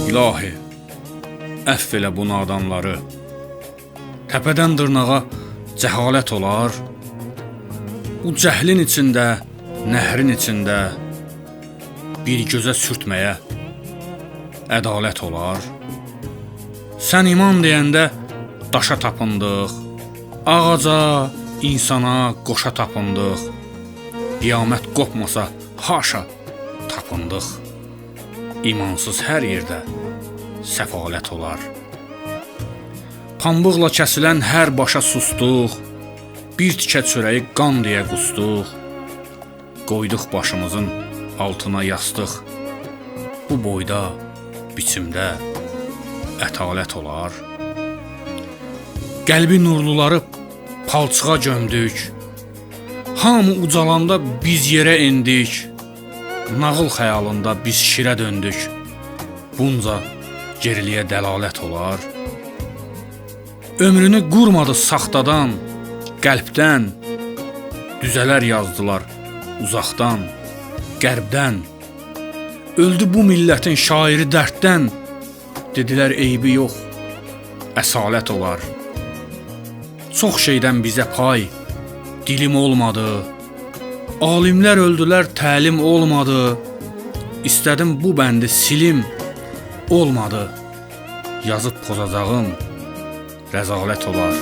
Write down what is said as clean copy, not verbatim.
İlahi, əff elə bu nadanları. Təpədən dırnağa cəhalət olar. Bu cəhlin içində, nəhrin içində bir gözə sürtməyə ədalət olar. Sən iman deyəndə daşa tapındıq, ağaca, insana, qoşa tapındıq. Qiyamət qopmasa haşa tapındıq. İmansız hər yerdə səfalət olar. Pambıqla kəsilən hər başa sustuq, bir tikə çörəyi qan deyə qustuq. Qoyduq başımızın altına yastıq, bu boyda, biçimdə ətalət olar. Qəlbi nurluları palçığa gömdük, hamı ucalanda biz yerə endik. Nağıl xəyalında biz şirə döndük, bunca geriliyə dəlalət olar. Ömrünü qurmadı saxtadan, qəlbdən, düzələr yazdılar uzaqdan, qərbdən. Öldü bu millətin şairi dərddən, dedilər eybi yox, əsalət olar. Çox şeydən bizə pay, dilim olmadı. Alimlər öldülər, təlim olmadı. İstədim bu bəndi silim, olmadı. Yazıb pozacağım, rəzalət olar.